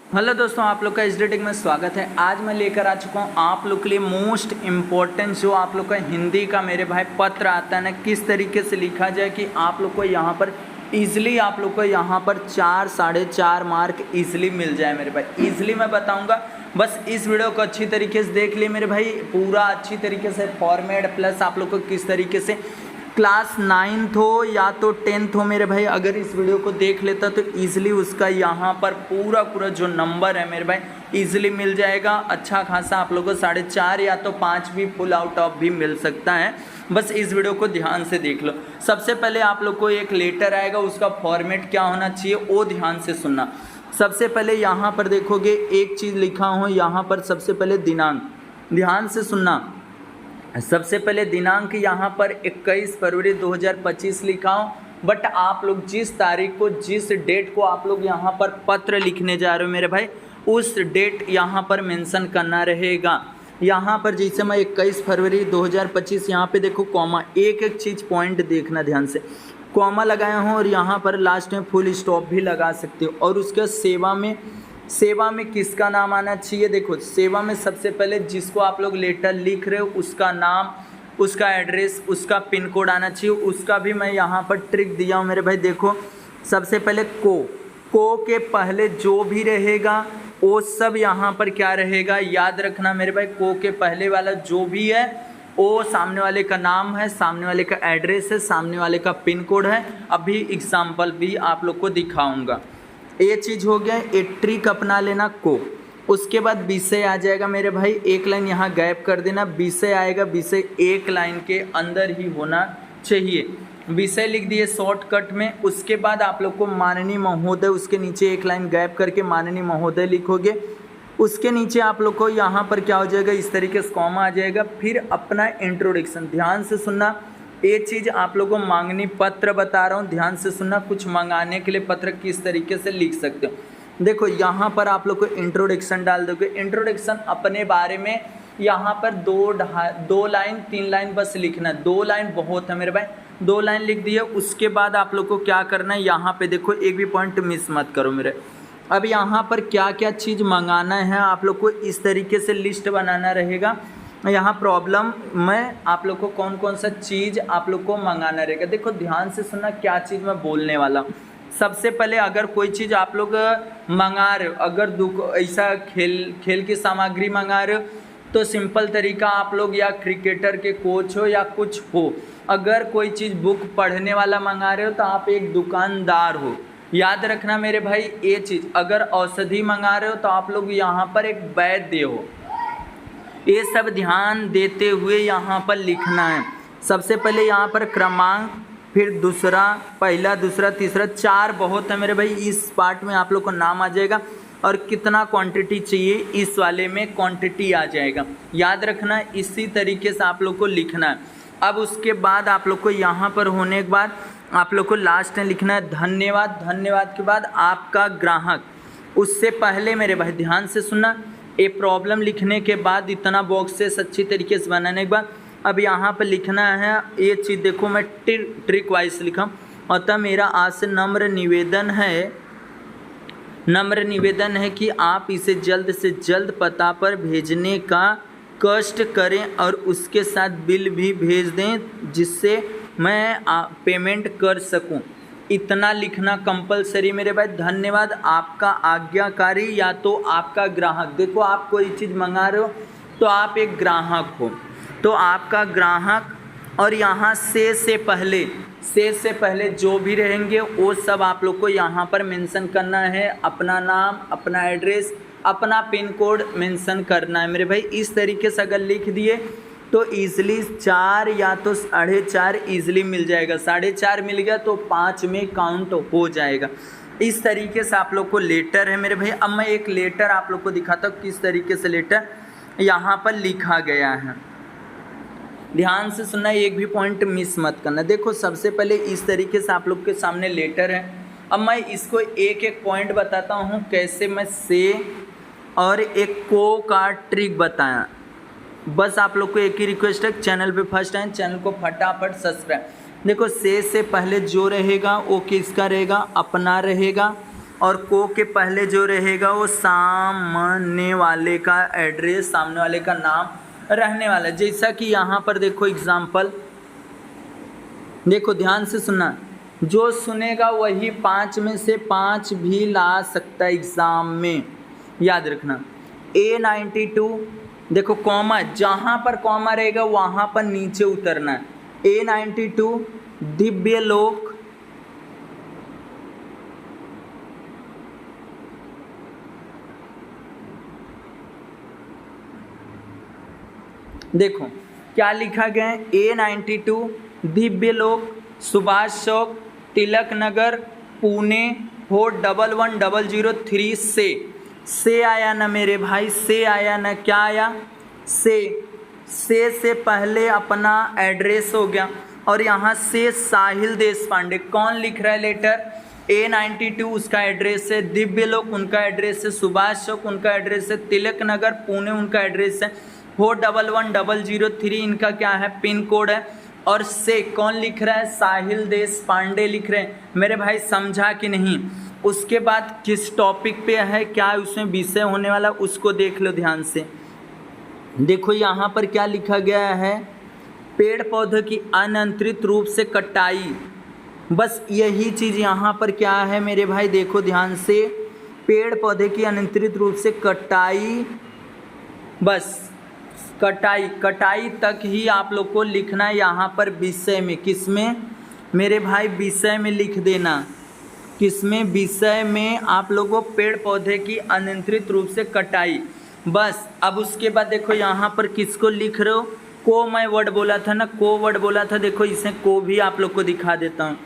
Hello दोस्तों, आप लोग का एचडी में स्वागत है। आज मैं लेकर आ चुका हूँ आप लोग के लिए मोस्ट इम्पोर्टेंट जो आप लोग का हिंदी का मेरे भाई पत्र आता है ना, किस तरीके से लिखा जाए कि आप लोग को यहाँ पर ईजिली आप लोग को यहाँ पर 4-4.5 मार्क ईजिली मिल जाए मेरे भाई। ईजिली मैं बताऊँगा, बस इस वीडियो को अच्छी तरीके से देख लिए मेरे भाई। पूरा अच्छी तरीके से फॉर्मेट प्लस आप लोग को किस तरीके से क्लास 9th हो या तो 10th हो मेरे भाई, अगर इस वीडियो को देख लेता तो ईजिली उसका यहाँ पर पूरा जो नंबर है मेरे भाई ईजिली मिल जाएगा। अच्छा खासा आप लोगों को 4.5 या तो 5 भी फुल आउट ऑफ भी मिल सकता है। बस इस वीडियो को ध्यान से देख लो। सबसे पहले आप लोग को एक लेटर आएगा, उसका फॉर्मेट क्या होना चाहिए वो ध्यान से सुनना। सबसे पहले यहाँ पर देखोगे एक चीज़ लिखा हो, यहाँ पर सबसे पहले दिनांक, ध्यान से सुनना। सबसे पहले दिनांक यहाँ पर 21 फरवरी 2025 लिखा हो, बट आप लोग जिस तारीख को जिस डेट को आप लोग यहाँ पर पत्र लिखने जा रहे हो मेरे भाई, उस डेट यहाँ पर मेंशन करना रहेगा। यहाँ पर जैसे मैं 21 फरवरी 2025 यहाँ पे देखो कॉमा, एक चीज़ पॉइंट देखना ध्यान से, कॉमा लगाया हूँ और यहाँ पर लास्ट में फुल स्टॉप भी लगा सकते हो। और उसके सेवा में किसका नाम आना चाहिए, देखो सेवा में सबसे पहले जिसको आप लोग लेटर लिख रहे हो उसका नाम, उसका एड्रेस, उसका पिन कोड आना चाहिए। उसका भी मैं यहाँ पर ट्रिक दिया हूँ मेरे भाई। देखो सबसे पहले को के पहले जो भी रहेगा वो सब यहाँ पर क्या रहेगा, याद रखना मेरे भाई। को के पहले वाला जो भी है वो सामने वाले का नाम है, सामने वाले का एड्रेस है, सामने वाले का पिन कोड है। अभी एग्जाम्पल भी आप लोग को दिखाऊँगा। ये चीज़ हो गया, एक ट्रिक अपना लेना को। उसके बाद विषय आ जाएगा मेरे भाई, एक लाइन यहाँ गैप कर देना, विषय आएगा। विषय एक लाइन के अंदर ही होना चाहिए। विषय लिख दिए शॉर्टकट में। उसके बाद आप लोग को माननीय महोदय, उसके नीचे एक लाइन गैप करके माननीय महोदय लिखोगे। उसके नीचे आप लोग को यहाँ पर क्या हो जाएगा, इस तरीके से कॉमा आ जाएगा। फिर अपना इंट्रोडक्शन, ध्यान से सुनना। ये चीज़ आप लोगों को मांगनी पत्र बता रहा हूँ, ध्यान से सुनना। कुछ मंगाने के लिए पत्र किस तरीके से लिख सकते हो। देखो यहाँ पर आप लोग को इंट्रोडक्शन डाल दोगे। इंट्रोडक्शन अपने बारे में यहाँ पर 2 लाइन 3 लाइन बस लिखना। 2 लाइन बहुत है मेरे भाई, 2 लाइन लिख दिए। उसके बाद आप लोग को क्या करना है, यहाँ पे देखो एक भी पॉइंट मिस मत करो मेरे। अब यहाँ पर क्या क्या चीज़ मंगाना है आप लोग को इस तरीके से लिस्ट बनाना रहेगा। यहाँ प्रॉब्लम में आप लोग को कौन कौन सा चीज़ आप लोग को मंगाना रहेगा। देखो ध्यान से सुनना क्या चीज़ मैं बोलने वाला हूँ। सबसे पहले अगर कोई चीज़ आप लोग मंगा रहे हो, अगर ऐसा खेल की सामग्री मंगा रहे हो तो सिंपल तरीका आप लोग या क्रिकेटर के कोच हो या कुछ हो। अगर कोई चीज़ बुक पढ़ने वाला मंगा रहे हो तो आप एक दुकानदार हो। याद रखना मेरे भाई ये चीज़। अगर औषधि मंगा रहे हो तो आप लोग यहाँ पर एक वैद्य हो। ये सब ध्यान देते हुए यहाँ पर लिखना है। सबसे पहले यहाँ पर क्रमांक, फिर दूसरा, पहला, दूसरा, तीसरा, 4 बहुत है मेरे भाई। इस पार्ट में आप लोग को नाम आ जाएगा और कितना क्वांटिटी चाहिए इस वाले में क्वांटिटी आ जाएगा। याद रखना इसी तरीके से आप लोग को लिखना है। अब उसके बाद आप लोग को यहाँ पर होने के बाद आप लोग को लास्ट में लिखना है धन्यवाद। धन्यवाद के बाद आपका ग्राहक। उससे पहले मेरे भाई ध्यान से सुनना, ये प्रॉब्लम लिखने के बाद इतना बॉक्सेस अच्छी तरीके से बनाने के बाद अब यहाँ पर लिखना है ये चीज़। देखो मैं ट्रिक वाइज लिखा, अतः मेरा आपसे नम्र निवेदन है कि आप इसे जल्द से जल्द पता पर भेजने का कष्ट करें और उसके साथ बिल भी भेज दें जिससे मैं पेमेंट कर सकूं। इतना लिखना कंपलसरी मेरे भाई। धन्यवाद आपका आज्ञाकारी या तो आपका ग्राहक। देखो आप कोई चीज़ मंगा रहे हो तो आप एक ग्राहक हो, तो आपका ग्राहक। और यहाँ से पहले जो भी रहेंगे वो सब आप लोग को यहाँ पर मेंशन करना है। अपना नाम, अपना एड्रेस, अपना पिन कोड मेंशन करना है मेरे भाई। इस तरीके से अगर लिख दिए तो ईज़िली 4 या तो 4.5 ईज़िली मिल जाएगा। 4.5 मिल गया तो 5 में काउंट हो जाएगा। इस तरीके से आप लोग को लेटर है मेरे भाई। अब मैं एक लेटर आप लोग को दिखाता हूँ किस तरीके से लेटर यहाँ पर लिखा गया है। ध्यान से सुनना, एक भी पॉइंट मिस मत करना। देखो सबसे पहले इस तरीके से आप लोग के सामने लेटर है। अब मैं इसको एक एक पॉइंट बताता हूँ कैसे मैं से और एक को का ट्रिक बताया। बस आप लोग को एक ही रिक्वेस्ट है, चैनल पे फर्स्ट टाइम चैनल को फटाफट सब्सक्राइब। देखो से पहले जो रहेगा वो किसका रहेगा, अपना रहेगा। और को के पहले जो रहेगा वो सामने वाले का एड्रेस, सामने वाले का नाम रहने वाला। जैसा कि यहाँ पर देखो एग्जाम्पल, देखो ध्यान से सुनना, जो सुनेगा वही 5 में से 5 भी ला सकता है एग्ज़ाम में, याद रखना। A92 देखो कॉमा, जहाँ पर कॉमा रहेगा वहाँ पर नीचे उतरना है। A92 दिव्य लोक, देखो क्या लिखा गया है, A92 दिव्य लोक, सुभाष चौक, तिलक नगर, पुणे 411003 से आया ना मेरे भाई, से आया ना, क्या आया, से पहले अपना एड्रेस हो गया। और यहाँ से साहिल देश पांडे, कौन लिख रहा है लेटर, A92 उसका एड्रेस है, दिव्य लोक उनका एड्रेस है, सुभाष चौक उनका एड्रेस है, तिलक नगर पुणे उनका एड्रेस है, 411003 इनका क्या है, पिन कोड है। और से कौन लिख रहा है, साहिल देश पांडे लिख रहे हैं। मेरे भाई समझा कि नहीं। उसके बाद किस टॉपिक पे है, क्या उसमें विषय होने वाला, उसको देख लो ध्यान से। देखो यहाँ पर क्या लिखा गया है, पेड़ पौधों की अनियंत्रित रूप से कटाई। बस यही चीज़ यहाँ पर क्या है मेरे भाई, देखो ध्यान से, पेड़ पौधे की अनियंत्रित रूप से कटाई, बस कटाई तक ही आप लोग को लिखना है यहाँ पर विषय में। किसमें मेरे भाई, विषय में लिख देना, किसमें, विषय में आप लोगों को पेड़ पौधे की अनियंत्रित रूप से कटाई, बस। अब उसके बाद देखो यहाँ पर किसको लिख रहे हो, को मैं वर्ड बोला था ना, को वर्ड बोला था, देखो इसे को भी आप लोग को दिखा देता हूँ,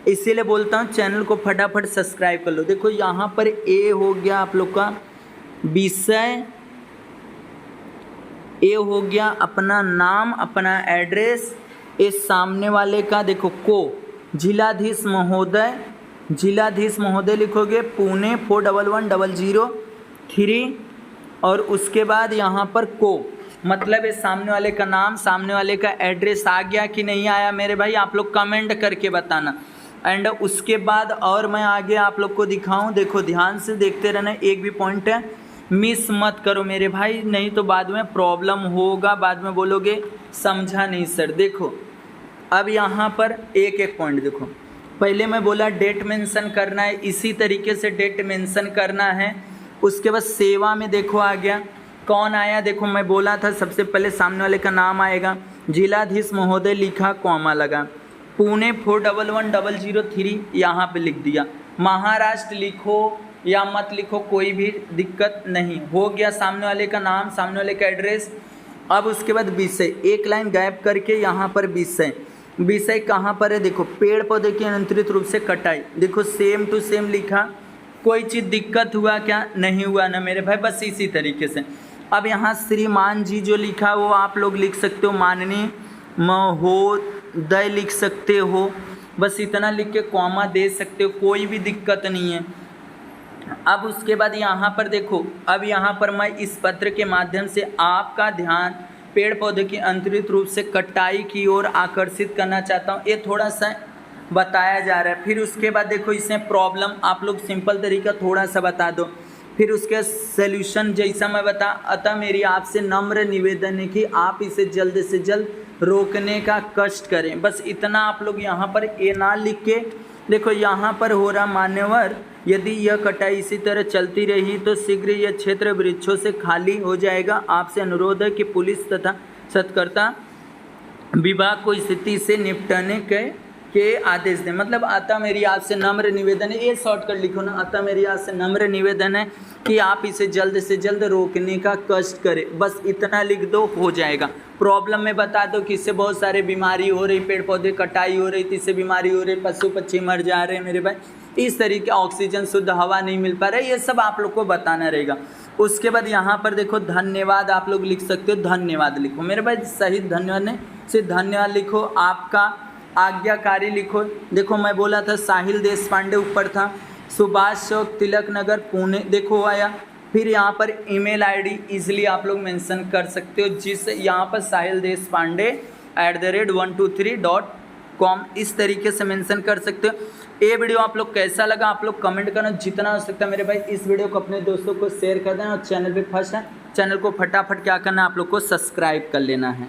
इसीलिए बोलता हूँ चैनल को फटाफट सब्सक्राइब कर लो। देखो यहाँ पर ए हो गया आप लोग का विषय, ए हो गया अपना नाम, अपना एड्रेस, इस सामने वाले का देखो को, जिलाधीश महोदय लिखोगे पुणे 411003, और उसके बाद यहाँ पर को, मतलब इस सामने वाले का नाम, सामने वाले का एड्रेस आ गया कि नहीं आया मेरे भाई, आप लोग कमेंट करके बताना। एंड उसके बाद और मैं आगे आप लोग को दिखाऊं, देखो ध्यान से देखते रहना, एक भी पॉइंट है मिस मत करो मेरे भाई, नहीं तो बाद में प्रॉब्लम होगा, बाद में बोलोगे समझा नहीं सर। देखो अब यहाँ पर एक पॉइंट देखो, पहले मैं बोला डेट मेंशन करना है, इसी तरीके से डेट मेंशन करना है। उसके बाद सेवा में देखो आ गया, कौन आया, देखो मैं बोला था सबसे पहले सामने वाले का नाम आएगा, जिलाधीश महोदय लिखा, कॉमा लगा, पुणे 411003 यहाँ पे लिख दिया। महाराष्ट्र लिखो या मत लिखो, कोई भी दिक्कत नहीं, हो गया सामने वाले का नाम, सामने वाले का एड्रेस। अब उसके बाद विषय, एक लाइन गायब करके यहाँ पर विषय कहाँ पर है, देखो पेड़ पौधे की अनियंत्रित रूप से कटाई, देखो सेम टू सेम लिखा, कोई चीज़ दिक्कत हुआ क्या, नहीं हुआ ना मेरे भाई, बस इसी तरीके से। अब यहाँ श्रीमान जी जो लिखा वो आप लोग लिख सकते हो, माननीय महोदय लिख सकते हो, बस इतना लिख के कॉमा दे सकते हो, कोई भी दिक्कत नहीं है। अब उसके बाद यहाँ पर देखो, अब यहाँ पर मैं इस पत्र के माध्यम से आपका ध्यान पेड़ पौधे की अनियंत्रित रूप से कटाई की ओर आकर्षित करना चाहता हूँ, ये थोड़ा सा बताया जा रहा है। फिर उसके बाद देखो इसमें प्रॉब्लम आप लोग सिंपल तरीका थोड़ा सा बता दो, फिर उसके सल्यूशन जैसा मैं बता। अतः मेरी आपसे नम्र निवेदन है कि आप इसे जल्द से जल्द रोकने का कष्ट करें, बस इतना आप लोग यहाँ पर ए ना लिख के देखो, यहाँ पर हो रहा मान्यवर, यदि यह कटाई इसी तरह चलती रही तो शीघ्र यह क्षेत्र वृक्षों से खाली हो जाएगा। आपसे अनुरोध है कि पुलिस तथा सतर्कता विभाग को स्थिति से निपटने के आदेश दें। मतलब अतः मेरी आपसे नम्र निवेदन है, ये शॉर्टकट लिखो ना, अतः मेरी आपसे नम्र निवेदन है कि आप इसे जल्द से जल्द रोकने का कष्ट करें, बस इतना लिख दो, हो जाएगा। प्रॉब्लम में बता दो कि इससे बहुत सारे बीमारी हो रही, पेड़ पौधे कटाई हो रही, इससे बीमारी हो रही, पशु पक्षी मर जा रहे हैं मेरे भाई, इस तरीके ऑक्सीजन शुद्ध हवा नहीं मिल पा रहा है, ये सब आप लोग को बताना रहेगा। उसके बाद यहाँ पर देखो धन्यवाद आप लोग लिख सकते हो, धन्यवाद लिखो मेरे भाई, सही धन्यवाद नहीं, सिर्फ धन्यवाद लिखो। आपका आज्ञाकारी लिखो, देखो मैं बोला था साहिल देश पांडे ऊपर था, सुभाष चौक तिलक नगर पुणे, देखो आया। फिर यहाँ पर ईमेल आईडी इजीली आप लोग मेंशन कर सकते हो, जिस यहाँ पर साहिल देश पांडे @123.com इस तरीके से मेंशन कर सकते हो। ये वीडियो आप लोग कैसा लगा आप लोग कमेंट करना, जितना हो सकता है मेरे भाई इस वीडियो को अपने दोस्तों को शेयर कर देना, और चैनल पे फर्स्ट है चैनल को फटाफट क्या करना है आप लोग को सब्सक्राइब कर लेना है।